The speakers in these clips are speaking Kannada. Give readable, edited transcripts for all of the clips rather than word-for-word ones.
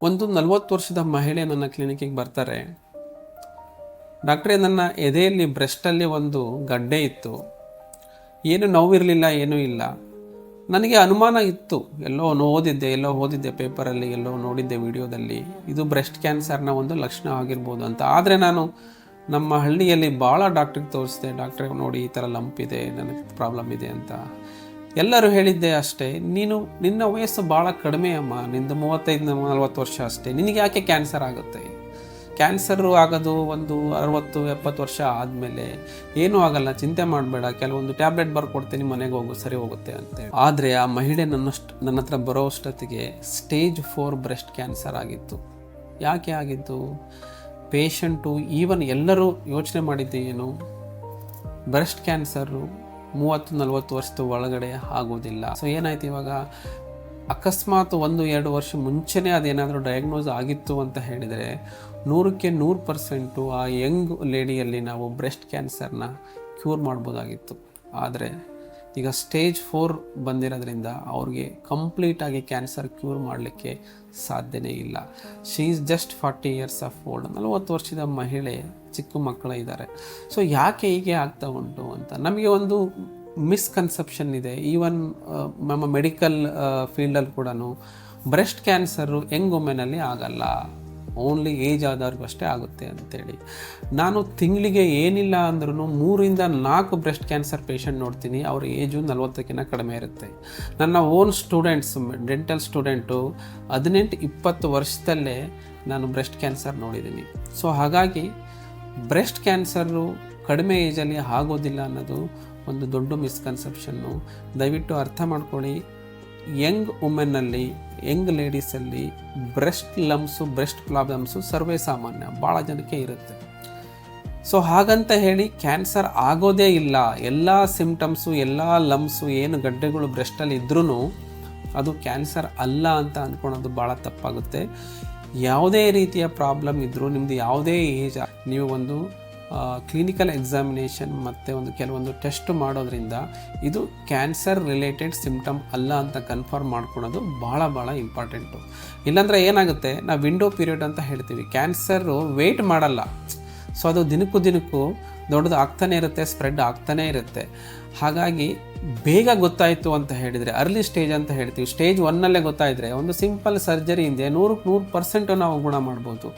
ಒಂದು 40 ವರ್ಷದ ಮಹಿಳೆ ನನ್ನ ಕ್ಲಿನಿಕ್ಕಿಗೆ ಬರ್ತಾರೆ. ಡಾಕ್ಟ್ರೇ, ನನ್ನ ಎದೆಯಲ್ಲಿ ಬ್ರೆಸ್ಟಲ್ಲಿ ಒಂದು ಗಡ್ಡೆ ಇತ್ತು, ಏನು ನೋವಿರಲಿಲ್ಲ, ಏನೂ ಇಲ್ಲ. ನನಗೆ ಅನುಮಾನ ಇತ್ತು, ಎಲ್ಲೋ ಓದಿದ್ದೆ ಪೇಪರಲ್ಲಿ, ಎಲ್ಲೋ ನೋಡಿದ್ದೆ ವಿಡಿಯೋದಲ್ಲಿ, ಇದು ಬ್ರೆಸ್ಟ್ ಕ್ಯಾನ್ಸರ್ನ ಒಂದು ಲಕ್ಷಣ ಆಗಿರ್ಬೋದು ಅಂತ. ಆದರೆ ನಾನು ನಮ್ಮ ಹಳ್ಳಿಯಲ್ಲಿ ಭಾಳ ಡಾಕ್ಟ್ರಿಗೆ ತೋರಿಸಿದೆ. ಡಾಕ್ಟ್ರೇ ನೋಡಿ, ಈ ಥರ ಲಂಪ್ ಇದೆ, ನನಗೆ ಪ್ರಾಬ್ಲಮ್ ಇದೆ ಅಂತ. ಎಲ್ಲರೂ ಹೇಳಿದ್ದೆ ಅಷ್ಟೇ, ನಿನ್ನ ವಯಸ್ಸು ಭಾಳ ಕಡಿಮೆ ಅಮ್ಮ, ನಿಂದು 35-40 ವರ್ಷ ಅಷ್ಟೇ, ನಿನಗೆ ಯಾಕೆ ಕ್ಯಾನ್ಸರ್ ಆಗುತ್ತೆ? ಕ್ಯಾನ್ಸರು ಆಗೋದು ಒಂದು 60-70 ವರ್ಷ ಆದಮೇಲೆ, ಏನೂ ಆಗಲ್ಲ, ಚಿಂತೆ ಮಾಡಬೇಡ, ಕೆಲವೊಂದು ಟ್ಯಾಬ್ಲೆಟ್ ಬರ್ಕೊಡ್ತೀನಿ, ಮನೆಗೆ ಹೋಗು, ಸರಿ ಹೋಗುತ್ತೆ ಅಂತೇಳಿ. ಆದರೆ ಆ ಮಹಿಳೆ ನನ್ನ ಹತ್ರ ಬರೋ ಅಷ್ಟೊತ್ತಿಗೆ ಸ್ಟೇಜ್ 4 ಬ್ರೆಸ್ಟ್ ಕ್ಯಾನ್ಸರ್ ಆಗಿತ್ತು. ಯಾಕೆ ಆಗಿತ್ತು? ಪೇಷಂಟು, ಈವನ್ ಎಲ್ಲರೂ ಯೋಚನೆ ಮಾಡಿದ್ದು ಏನು, ಬ್ರೆಸ್ಟ್ ಕ್ಯಾನ್ಸರು 30-40 ವರ್ಷದ ಒಳಗಡೆ ಆಗೋದಿಲ್ಲ. ಸೊ ಏನಾಯ್ತು, ಇವಾಗ ಅಕಸ್ಮಾತ್ 1-2 ವರ್ಷ ಮುಂಚೆನೇ ಅದೇನಾದರೂ ಡಯಾಗ್ನೋಸ್ ಆಗಿತ್ತು ಅಂತ ಹೇಳಿದರೆ 100% ಆ ಯಂಗ್ ಲೇಡಿಯಲ್ಲಿ ನಾವು ಬ್ರೆಸ್ಟ್ ಕ್ಯಾನ್ಸರ್ನ ಕ್ಯೂರ್ ಮಾಡ್ಬೋದಾಗಿತ್ತು. ಆದರೆ ಈಗ ಸ್ಟೇಜ್ 4 ಬಂದಿರೋದ್ರಿಂದ ಅವ್ರಿಗೆ ಕಂಪ್ಲೀಟಾಗಿ ಕ್ಯಾನ್ಸರ್ ಕ್ಯೂರ್ ಮಾಡಲಿಕ್ಕೆ ಸಾಧ್ಯನೇ ಇಲ್ಲ. She is just 40 years of old. 40 ವರ್ಷದ ಮಹಿಳೆ, ಚಿಕ್ಕ ಮಕ್ಕಳು ಇದ್ದಾರೆ. ಸೊ ಯಾಕೆ ಹೀಗೆ ಆಗ್ತಾ ಉಂಟು ಅಂತ ನಮಗೆ ಒಂದು ಮಿಸ್ಕನ್ಸೆಪ್ಷನ್ ಇದೆ. ಈವನ್ ನಮ್ಮ ಮೆಡಿಕಲ್ ಫೀಲ್ಡಲ್ಲಿ ಕೂಡ ಬ್ರೆಸ್ಟ್ ಕ್ಯಾನ್ಸರು ಯಂಗ್ ವುಮೆನಲ್ಲಿ ಆಗಲ್ಲ, ಓನ್ಲಿ ಏಜ್ ಆದವ್ರಿಗೂ ಅಷ್ಟೇ ಆಗುತ್ತೆ ಅಂತೇಳಿ. ನಾನು ತಿಂಗಳಿಗೆ ಏನಿಲ್ಲ ಅಂದ್ರೂ 3-4 ಬ್ರೆಸ್ಟ್ ಕ್ಯಾನ್ಸರ್ ಪೇಷಂಟ್ ನೋಡ್ತೀನಿ. ಅವ್ರ ಏಜು 40ಕ್ಕಿಂತ ಕಡಿಮೆ ಇರುತ್ತೆ. ನನ್ನ ಓನ್ ಸ್ಟೂಡೆಂಟ್ಸ್, ಡೆಂಟಲ್ ಸ್ಟೂಡೆಂಟು 18-20 ವರ್ಷದಲ್ಲೇ ನಾನು ಬ್ರೆಸ್ಟ್ ಕ್ಯಾನ್ಸರ್ ನೋಡಿದ್ದೀನಿ. ಸೊ ಹಾಗಾಗಿ ಬ್ರೆಸ್ಟ್ ಕ್ಯಾನ್ಸರು ಕಡಿಮೆ ಏಜಲ್ಲಿ ಆಗೋದಿಲ್ಲ ಅನ್ನೋದು ಒಂದು ದೊಡ್ಡ ಮಿಸ್ಕನ್ಸೆಪ್ಷನ್ನು. ದಯವಿಟ್ಟು ಅರ್ಥ ಮಾಡ್ಕೊಳ್ಳಿ. ಯಂಗ್ ವುಮೆನ್ನಲ್ಲಿ, ಯಂಗ್ ಲೇಡೀಸಲ್ಲಿ ಬ್ರೆಸ್ಟ್ ಲಂಪ್ಸು, ಬ್ರೆಸ್ಟ್ ಪ್ರಾಬ್ಲಮ್ಸು ಸರ್ವೇ ಸಾಮಾನ್ಯ, ಭಾಳ ಜನಕ್ಕೆ ಇರುತ್ತೆ. ಸೊ ಹಾಗಂತ ಹೇಳಿ ಕ್ಯಾನ್ಸರ್ ಆಗೋದೇ ಇಲ್ಲ, ಎಲ್ಲ ಸಿಮ್ಟಮ್ಸು, ಎಲ್ಲ ಲಂಪ್ಸು, ಏನು ಗಡ್ಡೆಗಳು ಬ್ರೆಸ್ಟಲ್ಲಿ ಇದ್ರೂ ಅದು ಕ್ಯಾನ್ಸರ್ ಅಲ್ಲ ಅಂತ ಅಂದ್ಕೊಳೋದು ಭಾಳ ತಪ್ಪಾಗುತ್ತೆ. ಯಾವುದೇ ರೀತಿಯ ಪ್ರಾಬ್ಲಮ್ ಇದ್ದರೂ, ನಿಮ್ಮದು ಯಾವುದೇ ಏಜ್, ನೀವು ಒಂದು ಕ್ಲಿನಿಕಲ್ ಎಕ್ಸಾಮಿನೇಷನ್ ಮತ್ತು ಒಂದು ಕೆಲವೊಂದು ಟೆಸ್ಟ್ ಮಾಡೋದ್ರಿಂದ ಇದು ಕ್ಯಾನ್ಸರ್ ರಿಲೇಟೆಡ್ ಸಿಮ್ಟಮ್ ಅಲ್ಲ ಅಂತ ಕನ್ಫರ್ಮ್ ಮಾಡ್ಕೊಳೋದು ಭಾಳ ಇಂಪಾರ್ಟೆಂಟು. ಇಲ್ಲಾಂದರೆ ಏನಾಗುತ್ತೆ, ನಾವು ವಿಂಡೋ ಪೀರಿಯಡ್ ಅಂತ ಹೇಳ್ತೀವಿ. ಕ್ಯಾನ್ಸರು ವೆಯ್ಟ್ ಮಾಡಲ್ಲ. ಸೊ ಅದು ದಿನಕ್ಕೂ ದೊಡ್ಡದು ಆಗ್ತಾನೆ ಇರುತ್ತೆ, ಸ್ಪ್ರೆಡ್ ಆಗ್ತಾನೇ ಇರುತ್ತೆ. ಹಾಗಾಗಿ ಬೇಗ ಗೊತ್ತಾಯಿತು ಅಂತ ಹೇಳಿದರೆ, ಅರ್ಲಿ ಸ್ಟೇಜ್ ಅಂತ ಹೇಳ್ತೀವಿ, ಸ್ಟೇಜ್ 1ನಲ್ಲೇ ಗೊತ್ತಾಯಿದ್ರೆ ಒಂದು ಸಿಂಪಲ್ ಸರ್ಜರಿಯಿಂದ 100% ನಾವು ಗುಣ ಮಾಡ್ಬೋದು.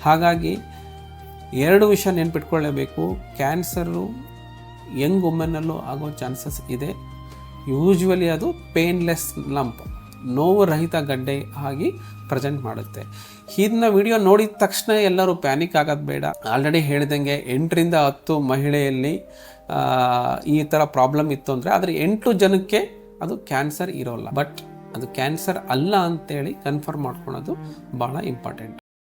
ಹಾಗಾಗಿ 2 ವಿಷಯ ನೆನ್ಪಿಟ್ಕೊಳ್ಳೇಬೇಕು. ಕ್ಯಾನ್ಸರು ಯಂಗ್ ವುಮೆನ್ನಲ್ಲೂ ಆಗೋ ಚಾನ್ಸಸ್ ಇದೆ. ಯೂಶ್ವಲಿ ಅದು ಪೇನ್ಲೆಸ್ ಲಂಪ್, ನೋವು ರಹಿತ ಗಡ್ಡೆ ಆಗಿ ಪ್ರೆಸೆಂಟ್ ಮಾಡುತ್ತೆ. ಇದನ್ನ ವಿಡಿಯೋ ನೋಡಿದ ತಕ್ಷಣ ಎಲ್ಲರೂ ಪ್ಯಾನಿಕ್ ಆಗೋದು ಬೇಡ. ಆಲ್ರೆಡಿ ಹೇಳಿದಂಗೆ 8-10 ಮಹಿಳೆಯಲ್ಲಿ ಈ ಥರ ಪ್ರಾಬ್ಲಮ್ ಇತ್ತು ಅಂದರೆ ಆದರೆ 8 ಜನಕ್ಕೆ ಅದು ಕ್ಯಾನ್ಸರ್ ಇರೋಲ್ಲ. ಬಟ್ ಅದು ಕ್ಯಾನ್ಸರ್ ಅಲ್ಲ ಅಂತೇಳಿ ಕನ್ಫರ್ಮ್ ಮಾಡ್ಕೊಳೋದು ಭಾಳ ಇಂಪಾರ್ಟೆಂಟ್.